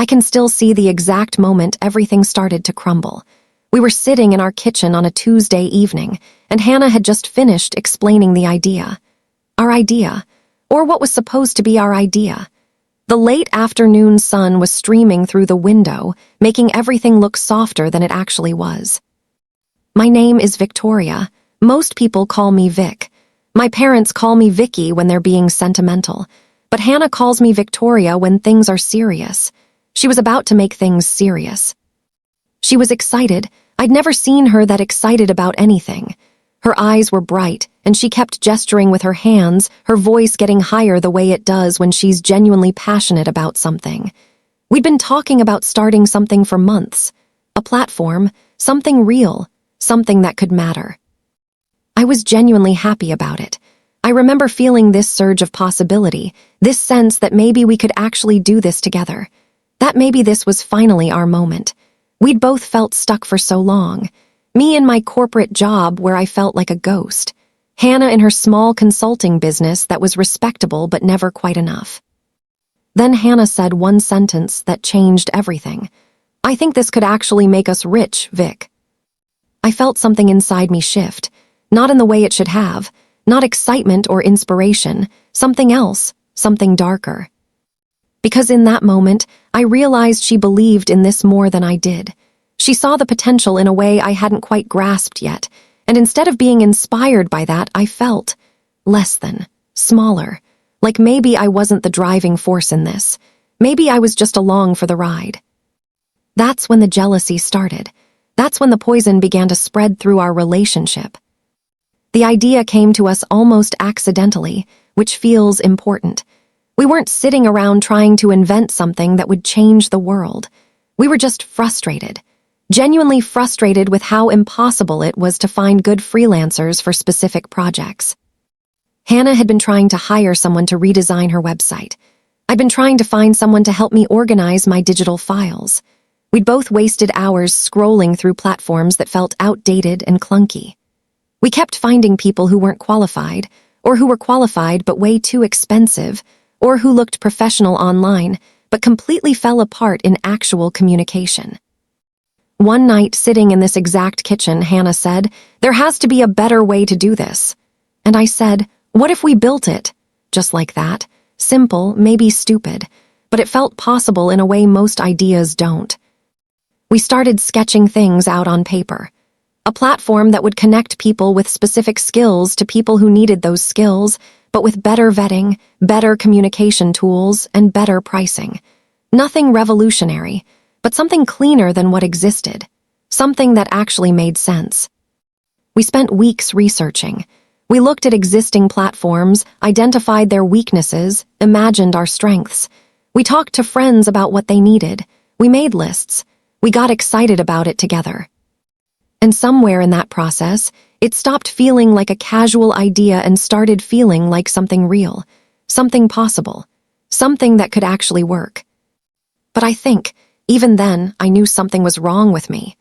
can still see the exact moment everything started to crumble. We were sitting in our kitchen on a Tuesday evening, and Hannah had just finished explaining the idea. Our idea, or what was supposed to be our idea. The late afternoon sun was streaming through the window, making everything look softer than it actually was. My name is Victoria. Most people call me Vic. My parents call me Vicky when they're being sentimental, but Hannah calls me Victoria when things are serious. She was about to make things serious. She was excited. I'd never seen her that excited about anything. Her eyes were bright, and she kept gesturing with her hands, her voice getting higher the way it does when she's genuinely passionate about something. We'd been talking about starting something for months. A platform, something real, something that could matter. I was genuinely happy about it. I remember feeling this surge of possibility, this sense that maybe we could actually do this together. That maybe this was finally our moment. We'd both felt stuck for so long. Me in my corporate job where I felt like a ghost. Hannah in her small consulting business that was respectable but never quite enough. Then Hannah said one sentence that changed everything. "I think this could actually make us rich, Vic." I felt something inside me shift. Not in the way it should have, not excitement or inspiration, something else, something darker. Because in that moment, I realized she believed in this more than I did. She saw the potential in a way I hadn't quite grasped yet, and instead of being inspired by that, I felt less than, smaller, like maybe I wasn't the driving force in this. Maybe I was just along for the ride. That's when the jealousy started. That's when the poison began to spread through our relationship. The idea came to us almost accidentally, which feels important. We weren't sitting around trying to invent something that would change the world. We were just frustrated, genuinely frustrated with how impossible it was to find good freelancers for specific projects. Hannah had been trying to hire someone to redesign her website. I'd been trying to find someone to help me organize my digital files. We'd both wasted hours scrolling through platforms that felt outdated and clunky. We kept finding people who weren't qualified, or who were qualified but way too expensive, or who looked professional online but completely fell apart in actual communication. One night, sitting in this exact kitchen, Hannah said, "There has to be a better way to do this." And I said, "What if we built it?" Just like that. Simple, maybe stupid, but it felt possible in a way most ideas don't. We started sketching things out on paper. A platform that would connect people with specific skills to people who needed those skills, but with better vetting, better communication tools, and better pricing. Nothing revolutionary, but something cleaner than what existed. Something that actually made sense. We spent weeks researching. We looked at existing platforms, identified their weaknesses, imagined our strengths. We talked to friends about what they needed. We made lists. We got excited about it together. And somewhere in that process, it stopped feeling like a casual idea and started feeling like something real, something possible, something that could actually work. But I think, even then, I knew something was wrong with me.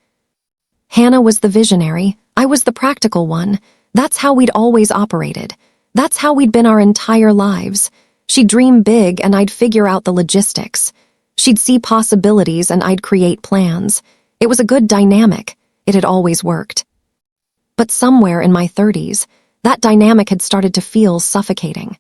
Hannah was the visionary, I was the practical one. That's how we'd always operated. That's how we'd been our entire lives. She'd dream big and I'd figure out the logistics. She'd see possibilities and I'd create plans. It was a good dynamic. It had always worked. But somewhere in my 30s, that dynamic had started to feel suffocating.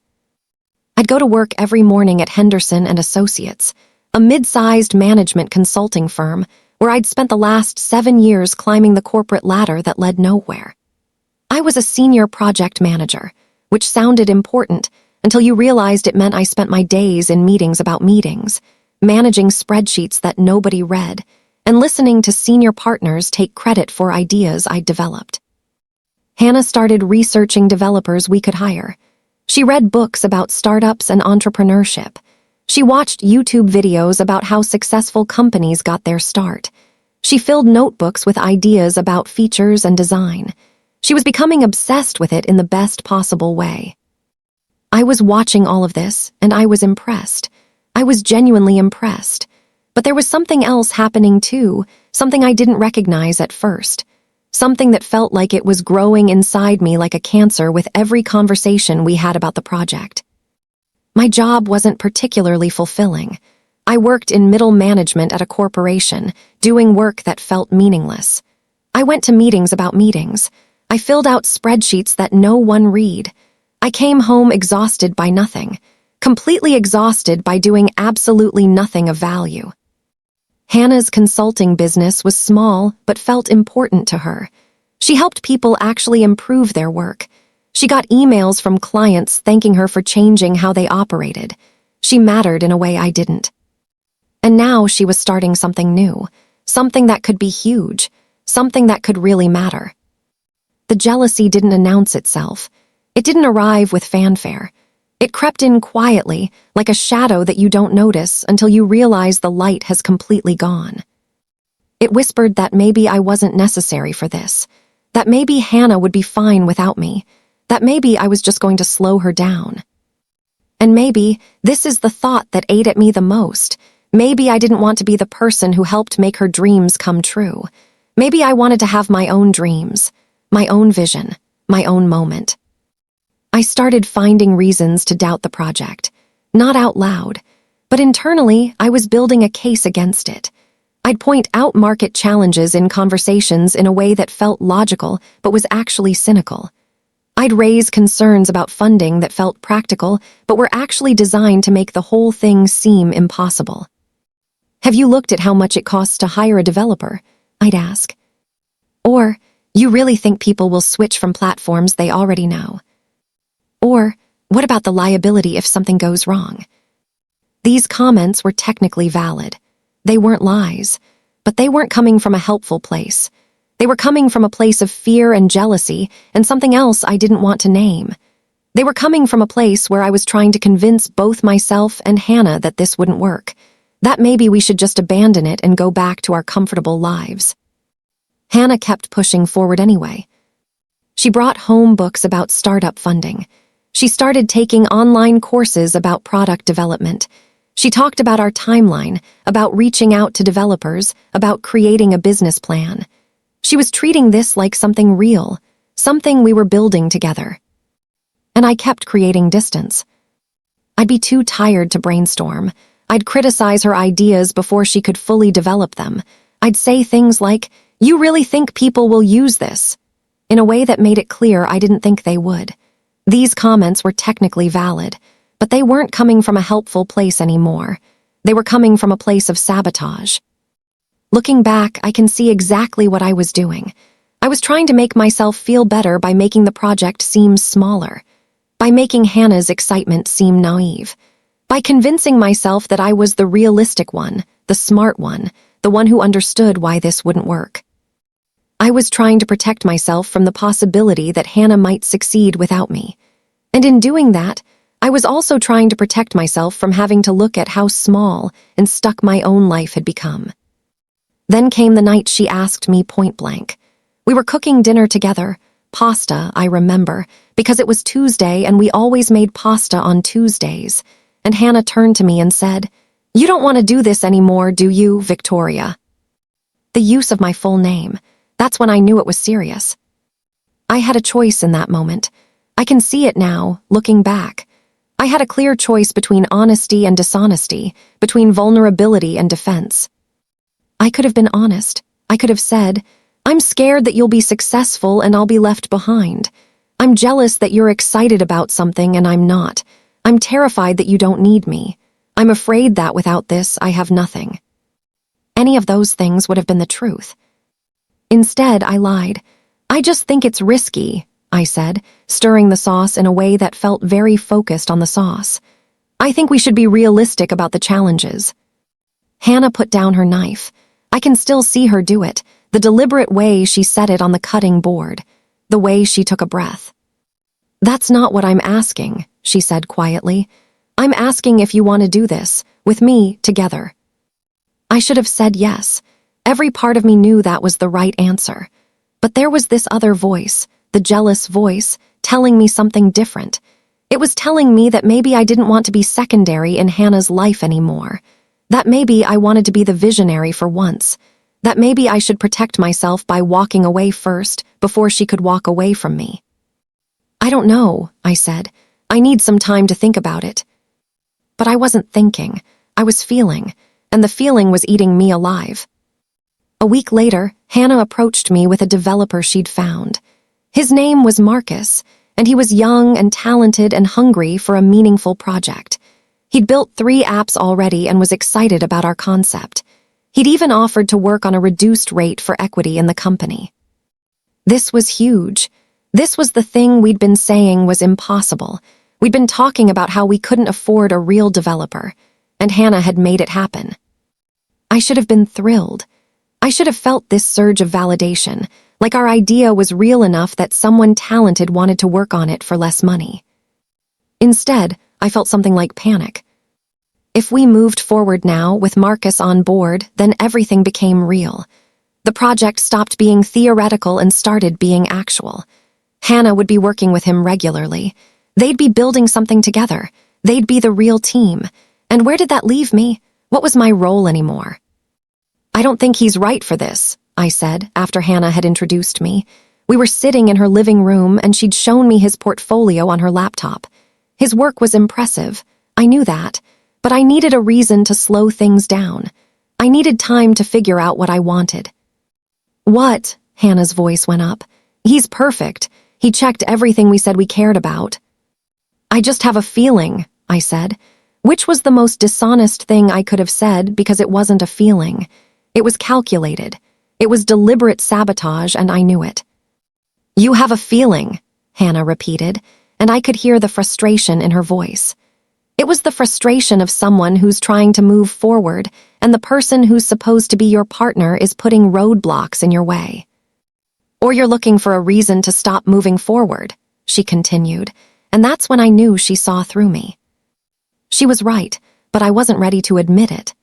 I'd go to work every morning at Henderson and Associates, a mid-sized management consulting firm where I'd spent the last 7 years climbing the corporate ladder that led nowhere. I was a senior project manager, which sounded important until you realized it meant I spent my days in meetings about meetings, managing spreadsheets that nobody read, and listening to senior partners take credit for ideas I'd developed. Hannah started researching developers we could hire. She read books about startups and entrepreneurship. She watched YouTube videos about how successful companies got their start. She filled notebooks with ideas about features and design. She was becoming obsessed with it in the best possible way. I was watching all of this, and I was impressed. I was genuinely impressed. But there was something else happening too, something I didn't recognize at first. Something that felt like it was growing inside me like a cancer with every conversation we had about the project. My job wasn't particularly fulfilling. I worked in middle management at a corporation, doing work that felt meaningless. I went to meetings about meetings. I filled out spreadsheets that no one read. I came home exhausted by nothing, completely exhausted by doing absolutely nothing of value. Hannah's consulting business was small but felt important to her. She helped people actually improve their work. She got emails from clients thanking her for changing how they operated. She mattered in a way I didn't. And now she was starting something new, something that could be huge, something that could really matter. The jealousy didn't announce itself. It didn't arrive with fanfare. It crept in quietly, like a shadow that you don't notice until you realize the light has completely gone. It whispered that maybe I wasn't necessary for this, that maybe Hannah would be fine without me, that maybe I was just going to slow her down. And maybe this is the thought that ate at me the most. Maybe I didn't want to be the person who helped make her dreams come true. Maybe I wanted to have my own dreams, my own vision, my own moment. I started finding reasons to doubt the project, not out loud, but internally I was building a case against it. I'd point out market challenges in conversations in a way that felt logical but was actually cynical. I'd raise concerns about funding that felt practical but were actually designed to make the whole thing seem impossible. Have you looked at how much it costs to hire a developer? I'd ask. Or, you really think people will switch from platforms they already know? Or, what about the liability if something goes wrong? These comments were technically valid. They weren't lies, but they weren't coming from a helpful place. They were coming from a place of fear and jealousy and something else I didn't want to name. They were coming from a place where I was trying to convince both myself and Hannah that this wouldn't work, that maybe we should just abandon it and go back to our comfortable lives. Hannah kept pushing forward anyway. She brought home books about startup funding. She started taking online courses about product development. She talked about our timeline, about reaching out to developers, about creating a business plan. She was treating this like something real, something we were building together. And I kept creating distance. I'd be too tired to brainstorm. I'd criticize her ideas before she could fully develop them. I'd say things like, "You really think people will use this?" in a way that made it clear I didn't think they would. These comments were technically valid, but they weren't coming from a helpful place anymore. They were coming from a place of sabotage. Looking back, I can see exactly what I was doing. I was trying to make myself feel better by making the project seem smaller, by making Hannah's excitement seem naive, by convincing myself that I was the realistic one, the smart one, the one who understood why this wouldn't work. I was trying to protect myself from the possibility that Hannah might succeed without me. And in doing that, I was also trying to protect myself from having to look at how small and stuck my own life had become. Then came the night she asked me point blank. We were cooking dinner together, pasta, I remember, because it was Tuesday and we always made pasta on Tuesdays. And Hannah turned to me and said, "You don't want to do this anymore, do you, Victoria?" The use of my full name. That's when I knew it was serious. I had a choice in that moment. I can see it now, looking back. I had a clear choice between honesty and dishonesty, between vulnerability and defense. I could have been honest. I could have said, "I'm scared that you'll be successful and I'll be left behind. I'm jealous that you're excited about something and I'm not. I'm terrified that you don't need me. I'm afraid that without this, I have nothing." Any of those things would have been the truth. Instead, I lied. "I just think it's risky," I said, stirring the sauce in a way that felt very focused on the sauce. "I think we should be realistic about the challenges." Hannah put down her knife. I can still see her do it, the deliberate way she set it on the cutting board, the way she took a breath. "That's not what I'm asking," she said quietly. "I'm asking if you want to do this, with me, together." I should have said yes. Every part of me knew that was the right answer. But there was this other voice, the jealous voice, telling me something different. It was telling me that maybe I didn't want to be secondary in Hannah's life anymore. That maybe I wanted to be the visionary for once. That maybe I should protect myself by walking away first before she could walk away from me. "I don't know," I said. "I need some time to think about it." But I wasn't thinking. I was feeling, and the feeling was eating me alive. A week later, Hannah approached me with a developer she'd found. His name was Marcus, and he was young and talented and hungry for a meaningful project. He'd built 3 apps already and was excited about our concept. He'd even offered to work on a reduced rate for equity in the company. This was huge. This was the thing we'd been saying was impossible. We'd been talking about how we couldn't afford a real developer, and Hannah had made it happen. I should have been thrilled. I should have felt this surge of validation, like our idea was real enough that someone talented wanted to work on it for less money. Instead, I felt something like panic. If we moved forward now with Marcus on board, then everything became real. The project stopped being theoretical and started being actual. Hannah would be working with him regularly. They'd be building something together. They'd be the real team. And where did that leave me? What was my role anymore? "I don't think he's right for this," I said after Hannah had introduced me. We were sitting in her living room and she'd shown me his portfolio on her laptop. His work was impressive. I knew that. But I needed a reason to slow things down. I needed time to figure out what I wanted. "What?" Hannah's voice went up. "He's perfect. He checked everything we said we cared about." "I just have a feeling," I said, which was the most dishonest thing I could have said because it wasn't a feeling. It was calculated. It was deliberate sabotage, and I knew it. "You have a feeling," Hannah repeated, and I could hear the frustration in her voice. It was the frustration of someone who's trying to move forward, and the person who's supposed to be your partner is putting roadblocks in your way. "Or you're looking for a reason to stop moving forward," she continued, and that's when I knew she saw through me. She was right, but I wasn't ready to admit it.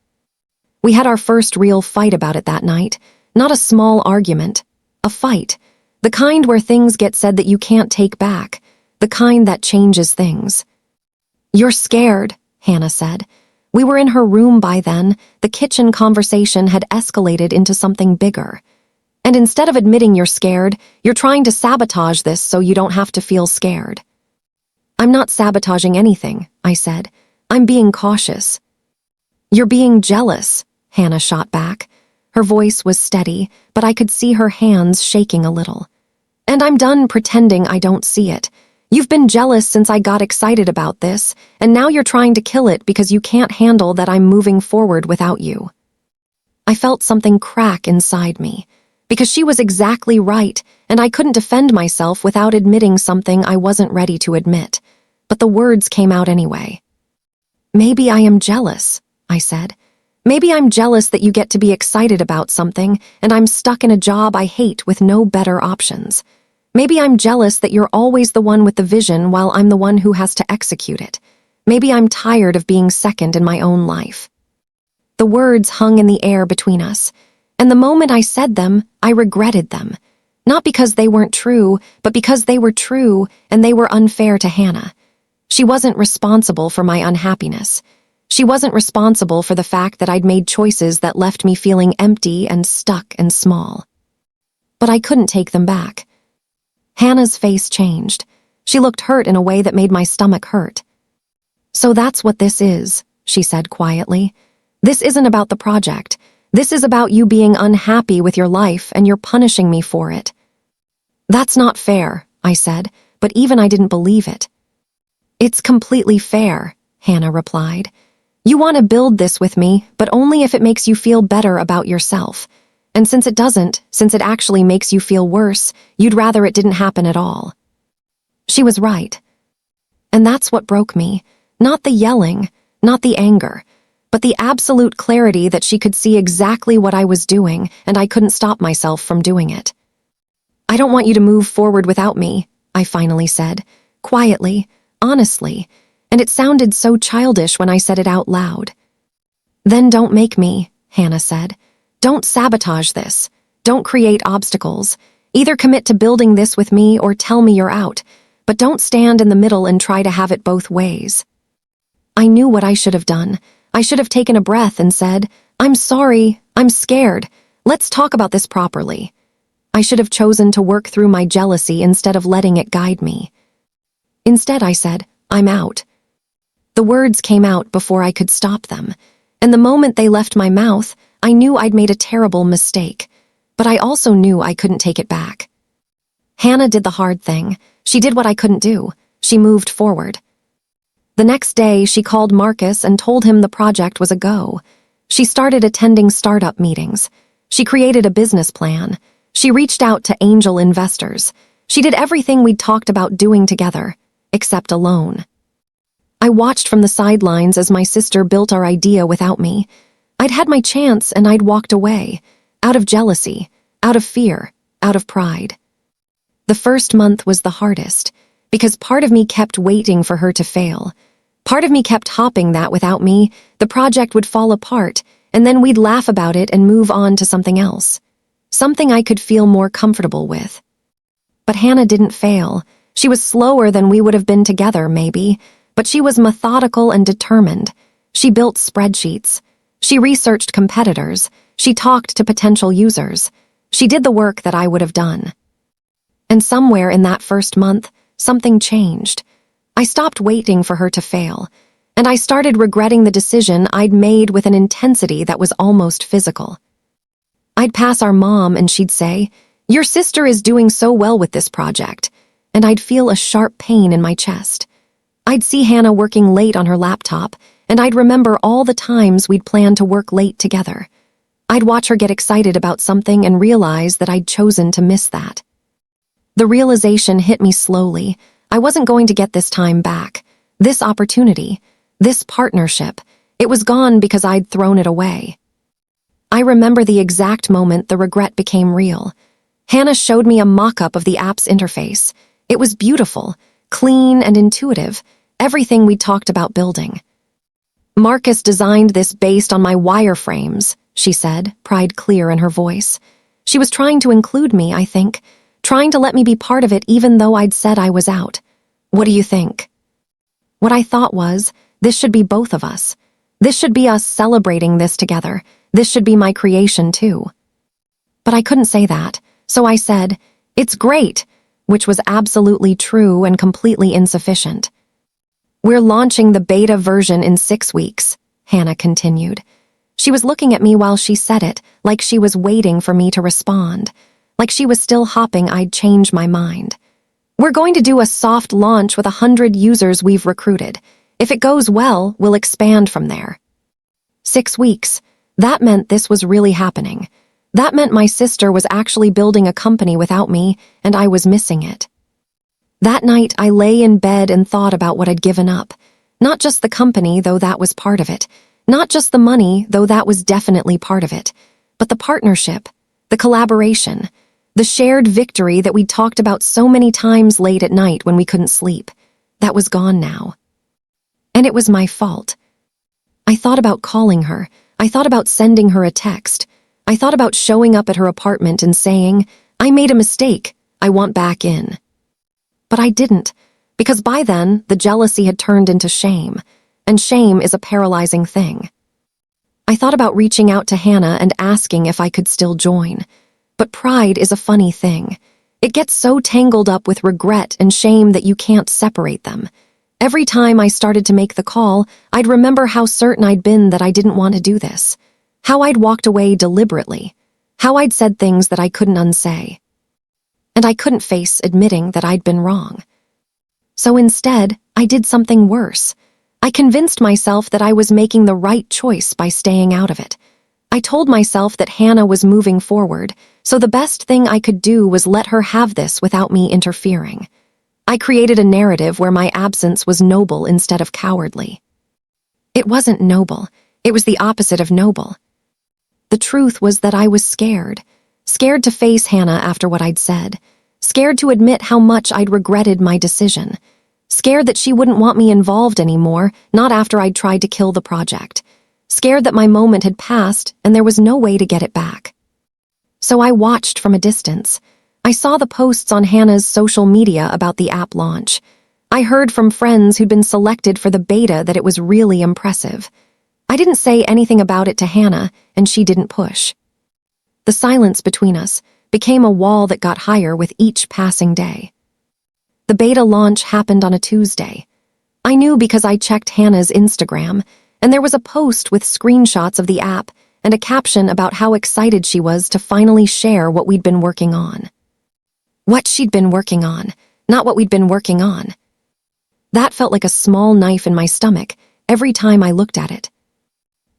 We had our first real fight about it that night, not a small argument, a fight, the kind where things get said that you can't take back, the kind that changes things. "You're scared," Hannah said. We were in her room by then. The kitchen conversation had escalated into something bigger. "And instead of admitting you're scared, you're trying to sabotage this so you don't have to feel scared." "I'm not sabotaging anything," I said. "I'm being cautious." "You're being jealous," Hannah shot back. Her voice was steady, but I could see her hands shaking a little. "And I'm done pretending I don't see it. You've been jealous since I got excited about this, and now you're trying to kill it because you can't handle that I'm moving forward without you." I felt something crack inside me, because she was exactly right, and I couldn't defend myself without admitting something I wasn't ready to admit. But the words came out anyway. "Maybe I am jealous," I said. "Maybe I'm jealous that you get to be excited about something, and I'm stuck in a job I hate with no better options. Maybe I'm jealous that you're always the one with the vision while I'm the one who has to execute it. Maybe I'm tired of being second in my own life." The words hung in the air between us, and the moment I said them, I regretted them. Not because they weren't true, but because they were true, and they were unfair to Hannah. She wasn't responsible for my unhappiness. She wasn't responsible for the fact that I'd made choices that left me feeling empty and stuck and small. But I couldn't take them back. Hannah's face changed. She looked hurt in a way that made my stomach hurt. "So that's what this is," she said quietly. "This isn't about the project. This is about you being unhappy with your life and you're punishing me for it." "That's not fair," I said, but even I didn't believe it. "It's completely fair," Hannah replied. "You want to build this with me, but only if it makes you feel better about yourself. And since it doesn't, since it actually makes you feel worse, you'd rather it didn't happen at all." She was right. And that's what broke me. Not the yelling, not the anger, but the absolute clarity that she could see exactly what I was doing, and I couldn't stop myself from doing it. "I don't want you to move forward without me," I finally said, quietly, honestly, and it sounded so childish when I said it out loud. "Then don't make me," Hannah said. "Don't sabotage this. Don't create obstacles. Either commit to building this with me or tell me you're out, but don't stand in the middle and try to have it both ways." I knew what I should have done. I should have taken a breath and said, "I'm sorry, I'm scared. Let's talk about this properly." I should have chosen to work through my jealousy instead of letting it guide me. Instead, I said, "I'm out." The words came out before I could stop them. And the moment they left my mouth, I knew I'd made a terrible mistake. But I also knew I couldn't take it back. Hannah did the hard thing. She did what I couldn't do. She moved forward. The next day, she called Marcus and told him the project was a go. She started attending startup meetings. She created a business plan. She reached out to angel investors. She did everything we'd talked about doing together, except alone. I watched from the sidelines as my sister built our idea without me. I'd had my chance and I'd walked away, out of jealousy, out of fear, out of pride. The first month was the hardest, because part of me kept waiting for her to fail. Part of me kept hoping that without me, the project would fall apart, and then we'd laugh about it and move on to something else. Something I could feel more comfortable with. But Hannah didn't fail. She was slower than we would have been together, maybe, but she was methodical and determined. She built spreadsheets. She researched competitors. She talked to potential users. She did the work that I would have done. And somewhere in that first month, something changed. I stopped waiting for her to fail, and I started regretting the decision I'd made with an intensity that was almost physical. I'd pass our mom and she'd say, "Your sister is doing so well with this project," and I'd feel a sharp pain in my chest. I'd see Hannah working late on her laptop, and I'd remember all the times we'd planned to work late together. I'd watch her get excited about something and realize that I'd chosen to miss that. The realization hit me slowly. I wasn't going to get this time back. This opportunity, this partnership, it was gone because I'd thrown it away. I remember the exact moment the regret became real. Hannah showed me a mock-up of the app's interface. It was beautiful, clean and intuitive, everything we talked about building. "Marcus designed this based on my wireframes," she said, pride clear in her voice. She was trying to include me, I think, trying to let me be part of it even though I'd said I was out. "What do you think?" What I thought was, this should be both of us. This should be us celebrating this together. This should be my creation too. But I couldn't say that, so I said, "It's great," which was absolutely true and completely insufficient. "We're launching the beta version in 6 weeks," Hannah continued. She was looking at me while she said it, like she was waiting for me to respond, like she was still hoping I'd change my mind. "We're going to do a soft launch with 100 users we've recruited. If it goes well, we'll expand from there." 6 weeks. That meant this was really happening. That meant my sister was actually building a company without me, and I was missing it. That night, I lay in bed and thought about what I'd given up. Not just the company, though that was part of it. Not just the money, though that was definitely part of it. But the partnership, the collaboration, the shared victory that we'd talked about so many times late at night when we couldn't sleep. That was gone now. And it was my fault. I thought about calling her. I thought about sending her a text. I thought about showing up at her apartment and saying, "I made a mistake. I want back in." But I didn't, because by then, the jealousy had turned into shame, and shame is a paralyzing thing. I thought about reaching out to Hannah and asking if I could still join. But pride is a funny thing. It gets so tangled up with regret and shame that you can't separate them. Every time I started to make the call, I'd remember how certain I'd been that I didn't want to do this. How I'd walked away deliberately. How I'd said things that I couldn't unsay. And I couldn't face admitting that I'd been wrong. So instead, I did something worse. I convinced myself that I was making the right choice by staying out of it. I told myself that Hannah was moving forward, so the best thing I could do was let her have this without me interfering. I created a narrative where my absence was noble instead of cowardly. It wasn't noble. It was the opposite of noble. The truth was that I was scared. Scared to face Hannah after what I'd said. Scared to admit how much I'd regretted my decision. Scared that she wouldn't want me involved anymore, not after I'd tried to kill the project. Scared that my moment had passed and there was no way to get it back. So I watched from a distance. I saw the posts on Hannah's social media about the app launch. I heard from friends who'd been selected for the beta that it was really impressive. I didn't say anything about it to Hannah, and she didn't push. The silence between us became a wall that got higher with each passing day. The beta launch happened on a Tuesday. I knew because I checked Hannah's Instagram, and there was a post with screenshots of the app and a caption about how excited she was to finally share what we'd been working on. What she'd been working on, not what we'd been working on. That felt like a small knife in my stomach every time I looked at it.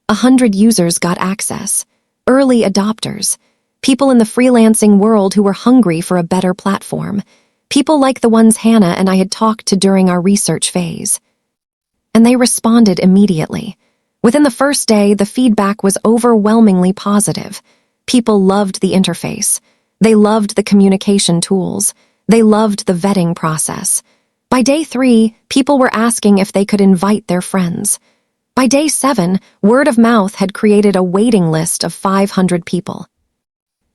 100 users got access, early adopters, people in the freelancing world who were hungry for a better platform, people like the ones Hannah and I had talked to during our research phase. And they responded immediately. Within the first day, the feedback was overwhelmingly positive. People loved the interface. They loved the communication tools. They loved the vetting process. By day 3, people were asking if they could invite their friends. By day 7, word of mouth had created a waiting list of 500 people.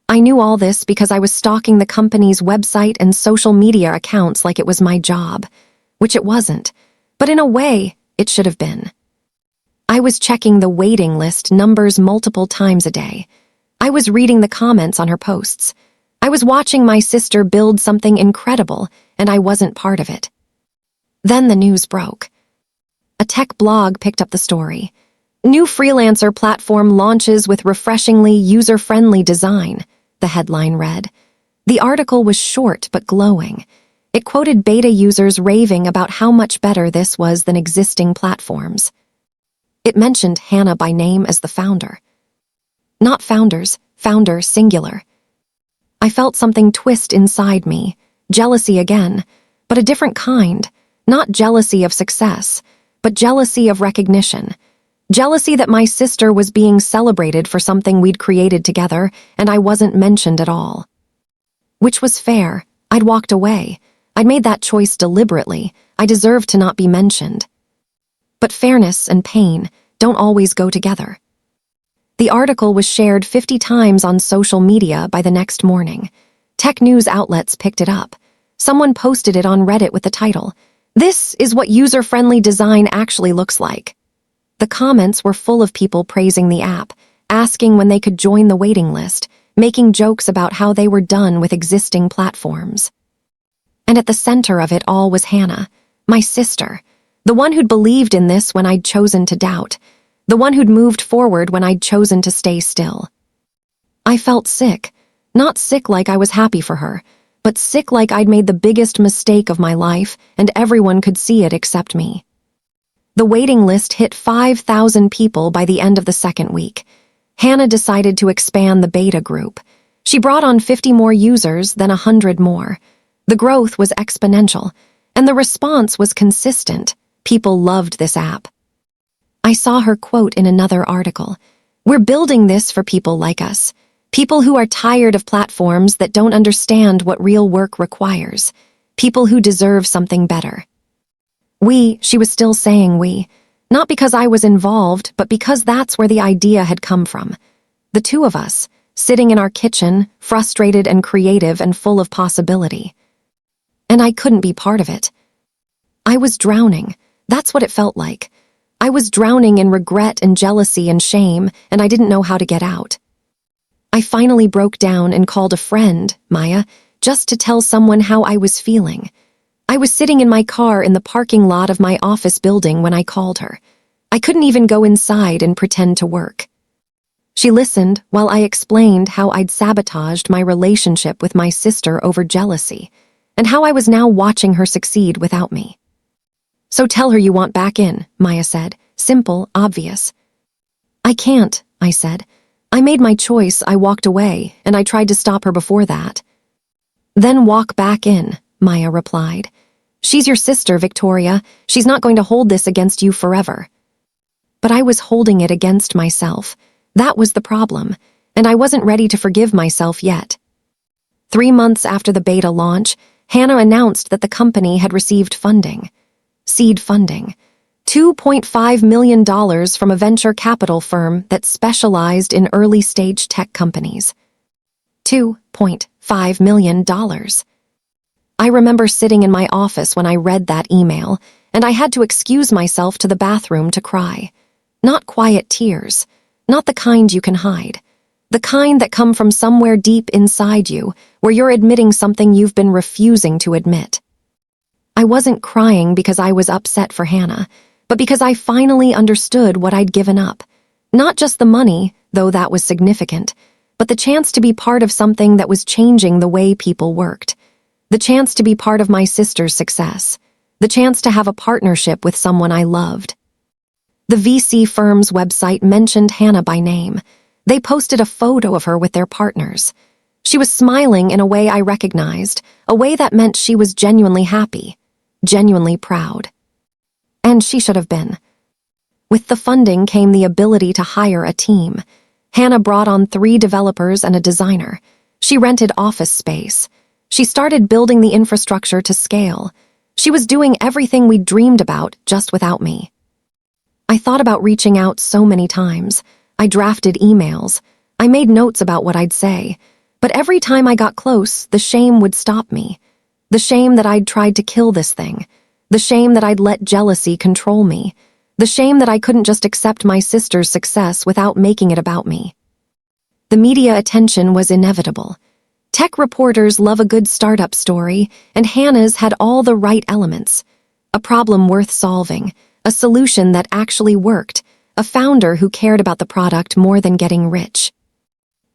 I knew all this because I was stalking the company's website and social media accounts like it was my job, which it wasn't, but in a way, it should have been. I was checking the waiting list numbers multiple times a day. I was reading the comments on her posts. I was watching my sister build something incredible, and I wasn't part of it. Then the news broke. A tech blog picked up the story. New freelancer platform launches with refreshingly user-friendly design, the headline read. The article was short but glowing. It quoted beta users raving about how much better this was than existing platforms. It mentioned Hannah by name as the founder. Not founders, founder singular. I felt something twist inside me, jealousy again, but a different kind, not jealousy of success, but jealousy of recognition. Jealousy that my sister was being celebrated for something we'd created together, and I wasn't mentioned at all. Which was fair. I'd walked away. I'd made that choice deliberately. I deserved to not be mentioned. But fairness and pain don't always go together. The article was shared 50 times on social media by the next morning. Tech news outlets picked it up. Someone posted it on Reddit with the title, "This is what user-friendly design actually looks like." The comments were full of people praising the app, asking when they could join the waiting list, making jokes about how they were done with existing platforms. And at the center of it all was Hannah, my sister, the one who'd believed in this when I'd chosen to doubt, the one who'd moved forward when I'd chosen to stay still. I felt sick, not sick like I was happy for her, but sick like I'd made the biggest mistake of my life and everyone could see it except me. The waiting list hit 5,000 people by the end of the second week. Hannah decided to expand the beta group. She brought on 50 more users, then 100 more. The growth was exponential, and the response was consistent. People loved this app. I saw her quote in another article, "We're building this for people like us, people who are tired of platforms that don't understand what real work requires, people who deserve something better." She was still saying we, not because I was involved, but because that's where the idea had come from. The two of us, sitting in our kitchen, frustrated and creative and full of possibility. And I couldn't be part of it. I was drowning. That's what it felt like. I was drowning in regret and jealousy and shame, and I didn't know how to get out. I finally broke down and called a friend, Maya, just to tell someone how I was feeling. I was sitting in my car in the parking lot of my office building when I called her. I couldn't even go inside and pretend to work. She listened while I explained how I'd sabotaged my relationship with my sister over jealousy, and how I was now watching her succeed without me. "So tell her you want back in," Maya said. Simple, obvious. "I can't," I said. "I made my choice, I walked away, and I tried to stop her before that." "Then walk back in," Maya replied. "She's your sister, Victoria. She's not going to hold this against you forever." But I was holding it against myself. That was the problem, and I wasn't ready to forgive myself yet. 3 months after the beta launch, Hannah announced that the company had received funding. Seed funding. $2.5 million from a venture capital firm that specialized in early-stage tech companies. $2.5 million. I remember sitting in my office when I read that email, and I had to excuse myself to the bathroom to cry. Not quiet tears, not the kind you can hide. The kind that come from somewhere deep inside you, where you're admitting something you've been refusing to admit. I wasn't crying because I was upset for Hannah, but because I finally understood what I'd given up. Not just the money, though that was significant, but the chance to be part of something that was changing the way people worked. The chance to be part of my sister's success. The chance to have a partnership with someone I loved. The VC firm's website mentioned Hannah by name. They posted a photo of her with their partners. She was smiling in a way I recognized, a way that meant she was genuinely happy, genuinely proud. And she should have been. With the funding came the ability to hire a team. Hannah brought on 3 developers and a designer. She rented office space. She started building the infrastructure to scale. She was doing everything we dreamed about, just without me. I thought about reaching out so many times. I drafted emails. I made notes about what I'd say. But every time I got close, the shame would stop me. The shame that I'd tried to kill this thing. The shame that I'd let jealousy control me. The shame that I couldn't just accept my sister's success without making it about me. The media attention was inevitable. Tech reporters love a good startup story, and Hannah's had all the right elements. A problem worth solving, a solution that actually worked, a founder who cared about the product more than getting rich.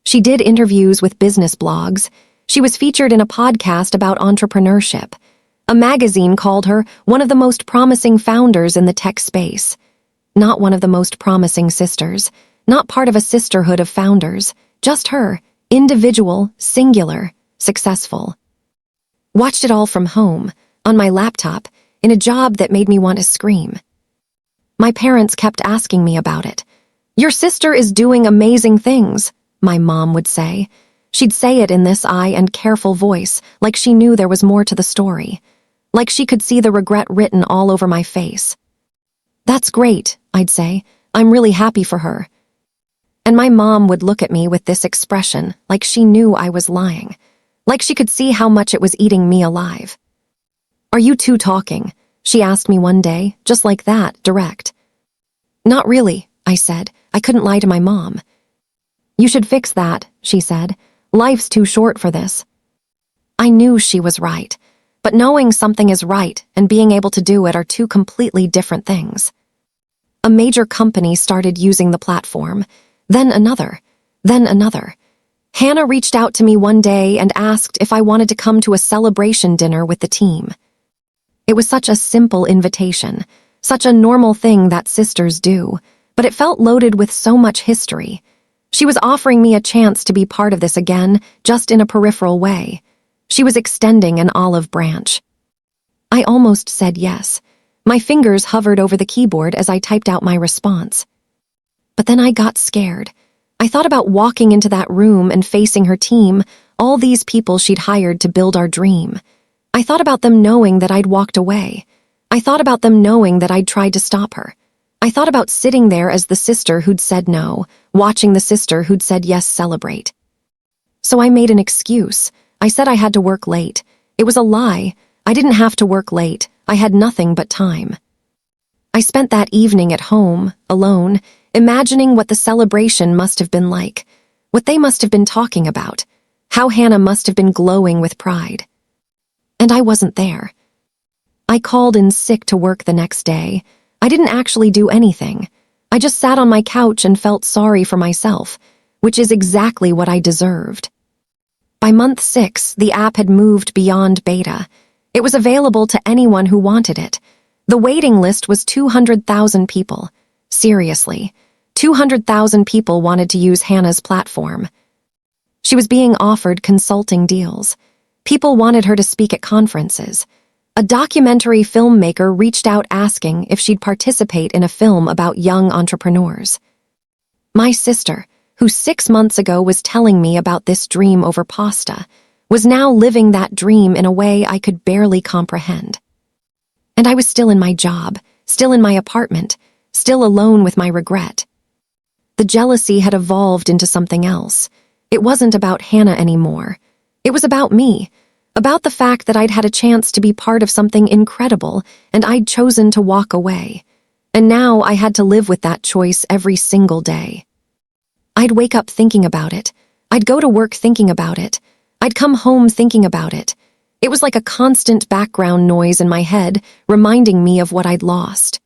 She did interviews with business blogs. She was featured in a podcast about entrepreneurship. A magazine called her one of the most promising founders in the tech space. Not one of the most promising sisters, not part of a sisterhood of founders, just her, individual, singular, successful. Watched it all from home, on my laptop, in a job that made me want to scream. My parents kept asking me about it. "Your sister is doing amazing things," my mom would say. She'd say it in this eye and careful voice, like she knew there was more to the story. Like she could see the regret written all over my face. "That's great," I'd say. "I'm really happy for her." And my mom would look at me with this expression, like she knew I was lying. Like she could see how much it was eating me alive. "Are you two talking?" she asked me one day, just like that, direct. "Not really," I said. I couldn't lie to my mom. "You should fix that," she said. "Life's too short for this." I knew she was right. But knowing something is right and being able to do it are two completely different things. A major company started using the platform, then another, then another. Hannah reached out to me one day and asked if I wanted to come to a celebration dinner with the team. It was such a simple invitation, such a normal thing that sisters do, but it felt loaded with so much history. She was offering me a chance to be part of this again, just in a peripheral way. She was extending an olive branch. I almost said yes. My fingers hovered over the keyboard as I typed out my response. But then I got scared. I thought about walking into that room and facing her team, all these people she'd hired to build our dream. I thought about them knowing that I'd walked away. I thought about them knowing that I'd tried to stop her. I thought about sitting there as the sister who'd said no, watching the sister who'd said yes celebrate. So I made an excuse. I said I had to work late. It was a lie. I didn't have to work late. I had nothing but time. I spent that evening at home, alone, imagining what the celebration must have been like, what they must have been talking about, how Hannah must have been glowing with pride. And I wasn't there. I called in sick to work the next day. I didn't actually do anything. I just sat on my couch and felt sorry for myself, which is exactly what I deserved. By month 6, the app had moved beyond beta. It was available to anyone who wanted it. The waiting list was 200,000 people. Seriously, 200,000 people wanted to use Hannah's platform. She was being offered consulting deals. People wanted her to speak at conferences. A documentary filmmaker reached out asking if she'd participate in a film about young entrepreneurs. My sister, who 6 months ago was telling me about this dream over pasta, was now living that dream in a way I could barely comprehend. And I was still in my job, still in my apartment, still alone with my regret. The jealousy had evolved into something else. It wasn't about Hannah anymore. It was about me, about the fact that I'd had a chance to be part of something incredible and I'd chosen to walk away. And now I had to live with that choice every single day. I'd wake up thinking about it. I'd go to work thinking about it. I'd come home thinking about it. It was like a constant background noise in my head, reminding me of what I'd lost.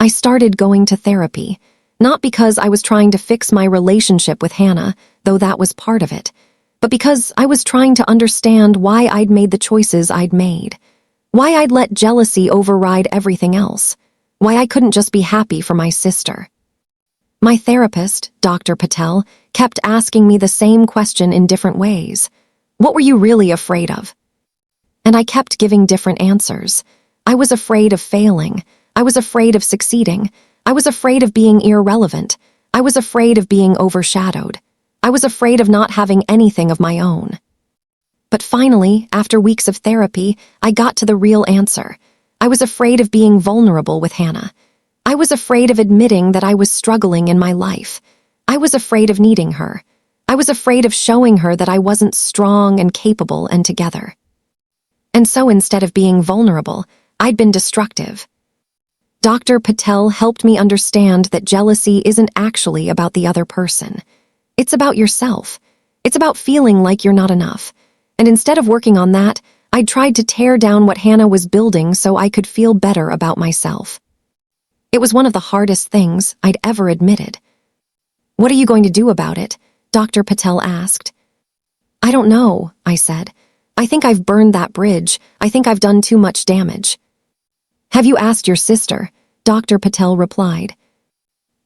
I started going to therapy, not because I was trying to fix my relationship with Hannah, though that was part of it, but because I was trying to understand why I'd made the choices I'd made, why I'd let jealousy override everything else, why I couldn't just be happy for my sister. My therapist, Dr. Patel, kept asking me the same question in different ways. What were you really afraid of? And I kept giving different answers. I was afraid of failing. I was afraid of succeeding. I was afraid of being irrelevant. I was afraid of being overshadowed. I was afraid of not having anything of my own. But finally, after weeks of therapy, I got to the real answer. I was afraid of being vulnerable with Hannah. I was afraid of admitting that I was struggling in my life. I was afraid of needing her. I was afraid of showing her that I wasn't strong and capable and together. And so instead of being vulnerable, I'd been destructive. Dr. Patel helped me understand that jealousy isn't actually about the other person. It's about yourself. It's about feeling like you're not enough. And instead of working on that, I'd tried to tear down what Hannah was building so I could feel better about myself. It was one of the hardest things I'd ever admitted. "What are you going to do about it?" Dr. Patel asked. "I don't know," I said. "I think I've burned that bridge. I think I've done too much damage." "Have you asked your sister?" Dr. Patel replied.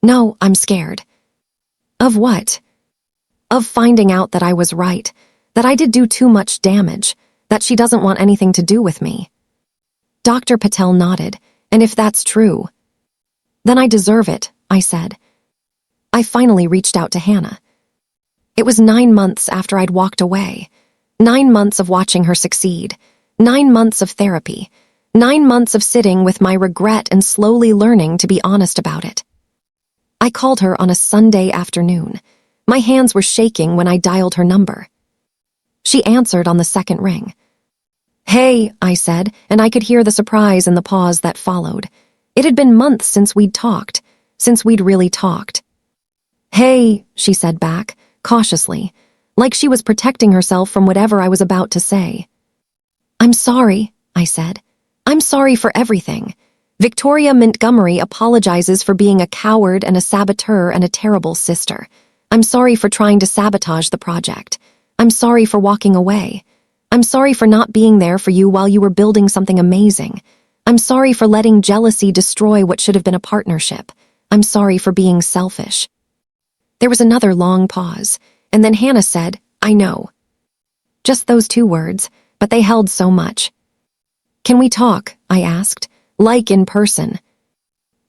"No, I'm scared." "Of what?" "Of finding out that I was right, that I did do too much damage, that she doesn't want anything to do with me." Dr. Patel nodded. "And if that's true?" "Then I deserve it," I said. I finally reached out to Hannah. It was 9 months after I'd walked away. 9 months of watching her succeed. 9 months of therapy. 9 months of sitting with my regret and slowly learning to be honest about it. I called her on a Sunday afternoon. My hands were shaking when I dialed her number. She answered on the second ring. "Hey," I said, and I could hear the surprise in the pause that followed. It had been months since we'd talked, since we'd really talked. "Hey," she said back, cautiously, like she was protecting herself from whatever I was about to say. "I'm sorry," I said. "I'm sorry for everything. Victoria Montgomery apologizes for being a coward and a saboteur and a terrible sister. I'm sorry for trying to sabotage the project. I'm sorry for walking away. I'm sorry for not being there for you while you were building something amazing. I'm sorry for letting jealousy destroy what should have been a partnership. I'm sorry for being selfish." There was another long pause, and then Hannah said, "I know." Just those 2 words, but they held so much. "Can we talk?" I asked, "like in person?"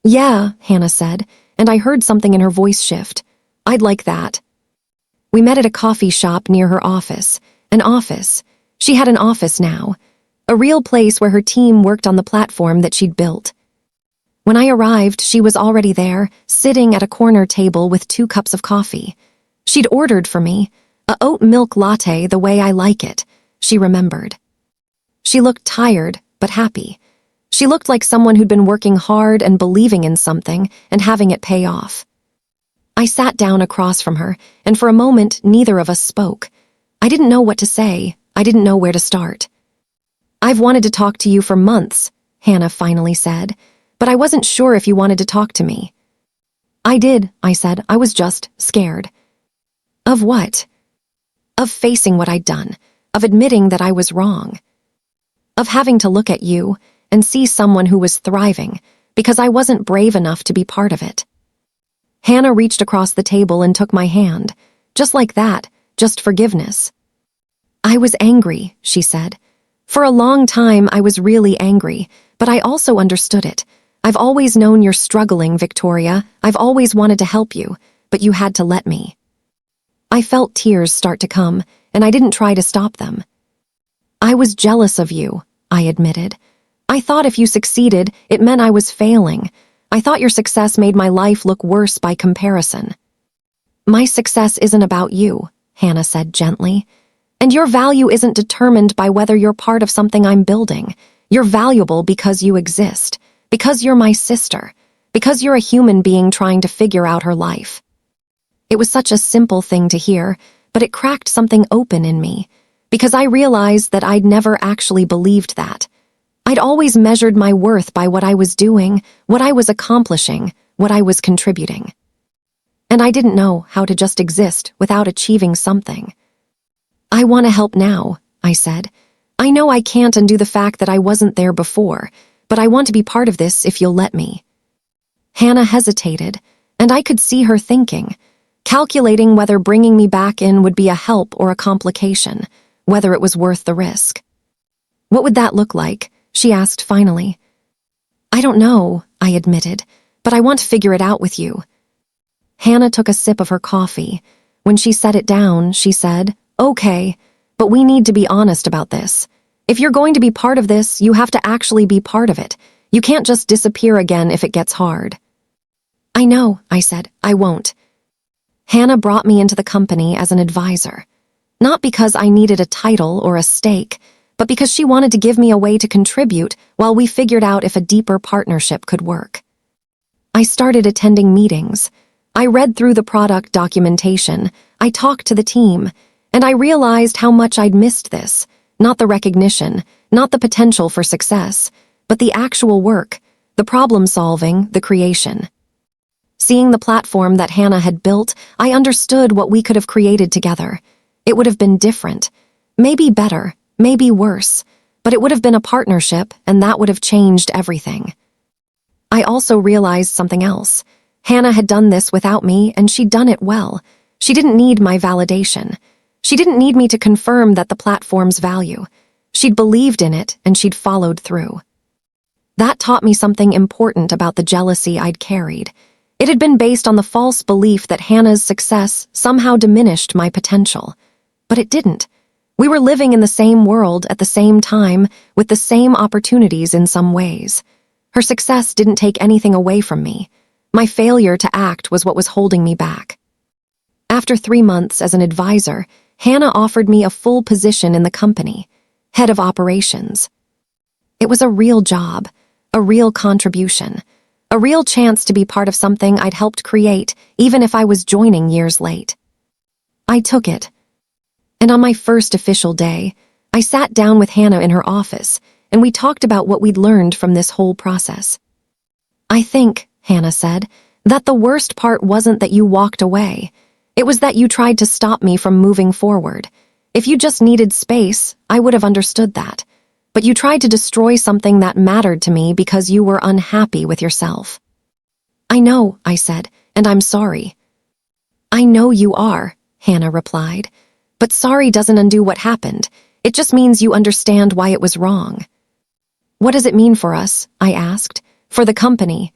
"Yeah," Hannah said, and I heard something in her voice shift. "I'd like that." We met at a coffee shop near her office. An office. She had an office now. A real place where her team worked on the platform that she'd built. When I arrived, she was already there, sitting at a corner table with 2 cups of coffee. She'd ordered for me, a oat milk latte the way I like it, she remembered. She looked tired, but happy. She looked like someone who'd been working hard and believing in something and having it pay off. I sat down across from her, and for a moment, neither of us spoke. I didn't know what to say. I didn't know where to start. "I've wanted to talk to you for months," Hannah finally said, "but I wasn't sure if you wanted to talk to me." "I did," I said. "I was just scared." "Of what?" "Of facing what I'd done, of admitting that I was wrong, of having to look at you and see someone who was thriving because I wasn't brave enough to be part of it." Hannah reached across the table and took my hand. Just like that, just forgiveness. "I was angry," she said. "For a long time I was really angry, but I also understood it. I've always known you're struggling, Victoria. I've always wanted to help you, but you had to let me." I felt tears start to come, and I didn't try to stop them. "I was jealous of you," I admitted. "I thought if you succeeded, it meant I was failing. I thought your success made my life look worse by comparison." "My success isn't about you," Hannah said gently. "And your value isn't determined by whether you're part of something I'm building. You're valuable because you exist, because you're my sister, because you're a human being trying to figure out her life." It was such a simple thing to hear, but it cracked something open in me, because I realized that I'd never actually believed that. I'd always measured my worth by what I was doing, what I was accomplishing, what I was contributing. And I didn't know how to just exist without achieving something. I want to help now, I said. I know I can't undo the fact that I wasn't there before, but I want to be part of this if you'll let me. Hannah hesitated, and I could see her thinking, calculating whether bringing me back in would be a help or a complication, whether it was worth the risk. What would that look like? She asked finally. I don't know, I admitted, but I want to figure it out with you. Hannah took a sip of her coffee. When she set it down, she said, Okay, but we need to be honest about this. If you're going to be part of this, you have to actually be part of it. You can't just disappear again if it gets hard. I know, I said, I won't. Hannah brought me into the company as an advisor. Not because I needed a title or a stake, but because she wanted to give me a way to contribute while we figured out if a deeper partnership could work. I started attending meetings. I read through the product documentation, I talked to the team, and I realized how much I'd missed this. Not the recognition, not the potential for success, but the actual work, the problem-solving, the creation. Seeing the platform that Hannah had built, I understood what we could have created together. It would have been different, maybe better, maybe worse, but it would have been a partnership, and that would have changed everything. I also realized something else. Hannah had done this without me, and she'd done it well. She didn't need my validation. She didn't need me to confirm that the platform's value. She'd believed in it, and she'd followed through. That taught me something important about the jealousy I'd carried. It had been based on the false belief that Hannah's success somehow diminished my potential. But it didn't. We were living in the same world at the same time, with the same opportunities in some ways. Her success didn't take anything away from me. My failure to act was what was holding me back. After 3 months as an advisor, Hannah offered me a full position in the company, head of operations. It was a real job, a real contribution, a real chance to be part of something I'd helped create, even if I was joining years late. I took it. And on my first official day, I sat down with Hannah in her office, and we talked about what we'd learned from this whole process. I think, Hannah said, that the worst part wasn't that you walked away. It was that you tried to stop me from moving forward. If you just needed space, I would have understood that. But you tried to destroy something that mattered to me because you were unhappy with yourself. I know, I said, and I'm sorry. I know you are, Hannah replied. But sorry doesn't undo what happened. It just means you understand why it was wrong. What does it mean for us? I asked. For the company.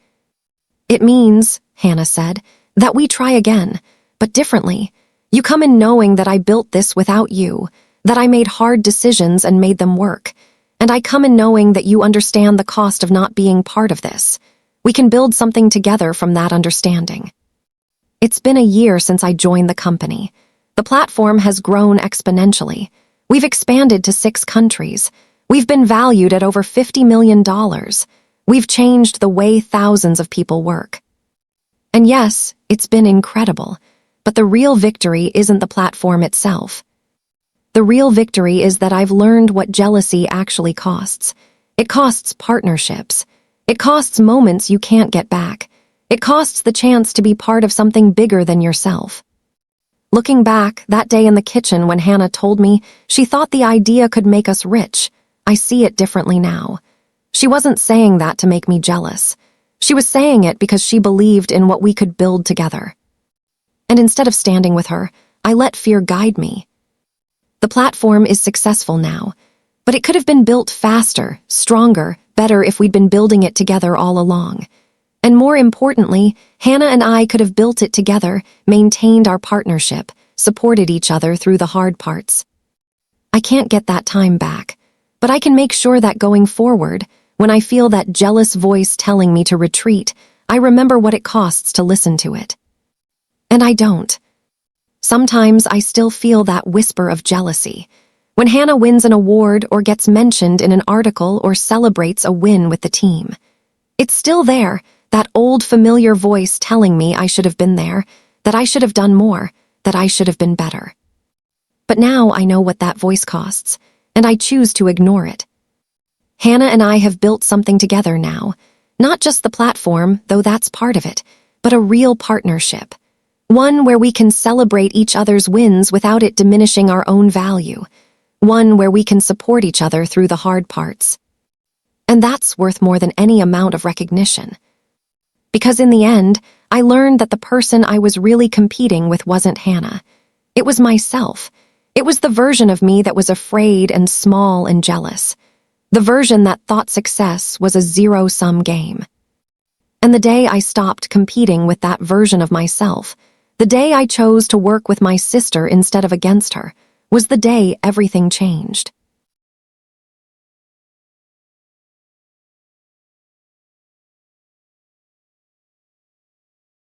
It means, Hannah said, that we try again, but differently. You come in knowing that I built this without you, that I made hard decisions and made them work. And I come in knowing that you understand the cost of not being part of this. We can build something together from that understanding. It's been a year since I joined the company. The platform has grown exponentially. We've expanded to 6 countries. We've been valued at over $50 million. We've changed the way thousands of people work. And yes, it's been incredible, but the real victory isn't the platform itself. The real victory is that I've learned what jealousy actually costs. It costs partnerships. It costs moments you can't get back. It costs the chance to be part of something bigger than yourself. Looking back, that day in the kitchen when Hannah told me she thought the idea could make us rich, I see it differently now. She wasn't saying that to make me jealous. She was saying it because she believed in what we could build together. And instead of standing with her, I let fear guide me. The platform is successful now, but it could have been built faster, stronger, better if we'd been building it together all along. And more importantly, Hannah and I could have built it together, maintained our partnership, supported each other through the hard parts. I can't get that time back, but I can make sure that going forward, when I feel that jealous voice telling me to retreat, I remember what it costs to listen to it. And I don't. Sometimes I still feel that whisper of jealousy. When Hannah wins an award or gets mentioned in an article or celebrates a win with the team. It's still there, that old familiar voice telling me I should have been there, that I should have done more, that I should have been better. But now I know what that voice costs, and I choose to ignore it. Hannah and I have built something together now. Not just the platform, though that's part of it, but a real partnership. One where we can celebrate each other's wins without it diminishing our own value. One where we can support each other through the hard parts. And that's worth more than any amount of recognition. Because in the end, I learned that the person I was really competing with wasn't Hannah. It was myself. It was the version of me that was afraid and small and jealous. The version that thought success was a zero-sum game. And the day I stopped competing with that version of myself, the day I chose to work with my sister instead of against her, was the day everything changed.